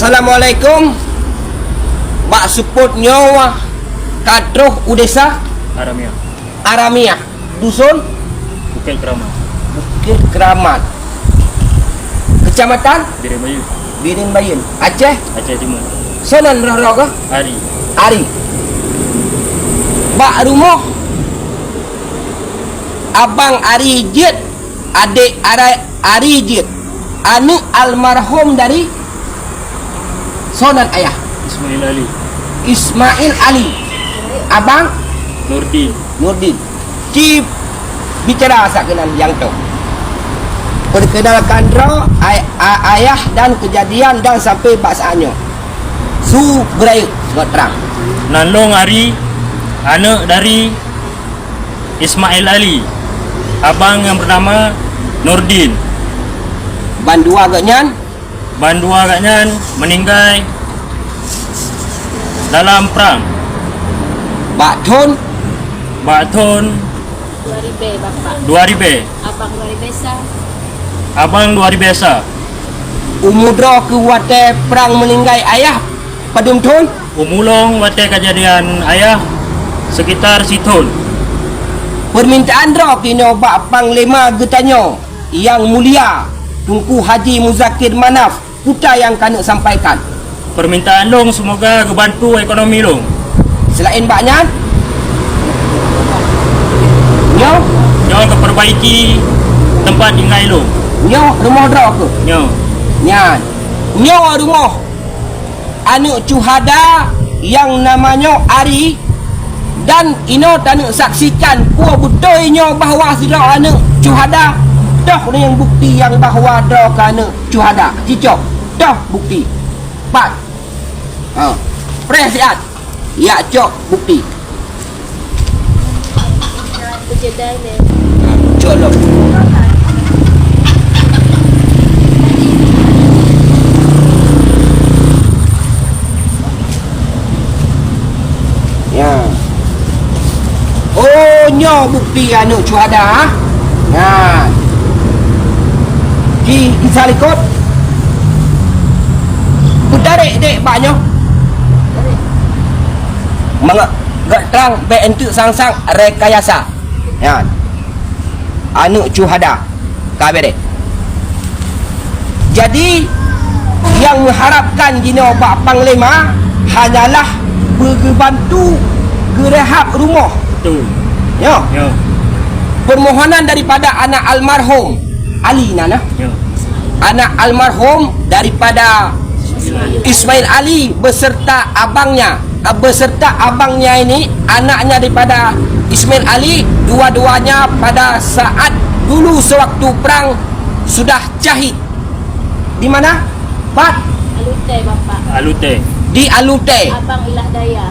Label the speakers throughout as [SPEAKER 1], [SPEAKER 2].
[SPEAKER 1] Assalamualaikum. Bak suput nyawa kadroh udesa Aramiah dusun
[SPEAKER 2] Bukit
[SPEAKER 1] Keramat Kecamatan Birin Bayun Aceh
[SPEAKER 2] Timur.
[SPEAKER 1] Sonan roh-roh Ari bak rumah Abang Ari Jid, adik Ari Jid, anu almarhum dari sonan ayah Ismail Ali, abang Nurdin. Ci bicara sakenan yang tu. Perkenalkan roh ayah dan kejadian dan sampai bahasannya. Su berai buat terang.
[SPEAKER 2] Nalong Ari, anak dari Ismail Ali, abang yang bernama Nurdin.
[SPEAKER 1] Bandua agaknya meninggal dalam perang. Bak Thon
[SPEAKER 2] 2000 abang luar biasa.
[SPEAKER 1] Umudro ke wate perang meninggal ayah padum Thon
[SPEAKER 2] Umulong wate kejadian ayah sekitar Siton.
[SPEAKER 1] permintaan roh kini bak panglima getanyo yang mulia Tunku Haji Muzakir Manaf putra yang kanu sampaikan.
[SPEAKER 2] Permintaan long semoga kebantu ekonomi long.
[SPEAKER 1] Selain baknya nyo
[SPEAKER 2] keperbaiki tempat tinggal long.
[SPEAKER 1] nyo rumah roh ke nyan nyo rumah anu cuhada yang namanya Ari dan ino tanu saksikan kuah bedoinyo bahawa sira anu cuhada dah ni yang bukti yang bahawa dah kana cuhada cicok dah bukti pat presiat ya cok bukti colok ya oh nyo bukti anu cuhada nah di salikot putarik dek banyak gak terang bentuk sang-sang rekayasa ya anu cuhada kabere. Jadi yang mengharapkan gini Pak Panglima hanyalah berbantu gerehab rumah ya permohonan daripada anak almarhum Ali nana anak almarhum daripada Ismail Ali beserta abangnya ini anaknya daripada Ismail Ali dua-duanya pada saat dulu sewaktu perang sudah syahid di mana Pak?
[SPEAKER 2] Alute
[SPEAKER 1] Di Alute
[SPEAKER 3] Abang Ilah Daya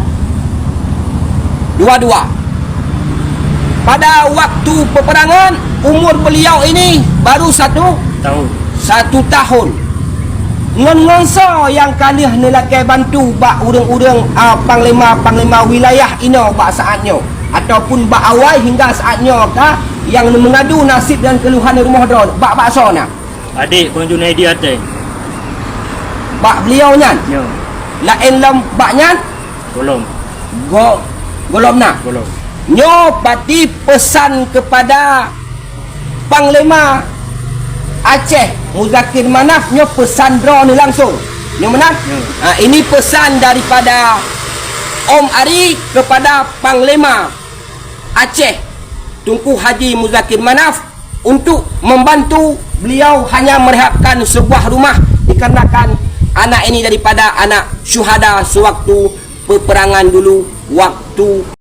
[SPEAKER 1] dua-dua pada waktu peperangan umur beliau ini baru satu tahun ngon-ngonso yang kalih nelakai bantu bak urang-urang panglima wilayah ino bak saatnya ataupun bak awal hingga saatnya kah yang mengadu nasib dan keluhan rumah drone bak bakso nak
[SPEAKER 2] adik pengunjung Naidi Ate
[SPEAKER 1] bak beliau nyan lain lam baknya golom nak nyo pati pesan kepada Panglima Aceh Muzakir Manaf nyo pesan draw ni langsung nyo mana ini pesan daripada Om Ari kepada Panglima Aceh Tunku Haji Muzakir Manaf untuk membantu beliau hanya merehabkan sebuah rumah dikarenakan anak ini daripada anak syuhada sewaktu peperangan dulu waktu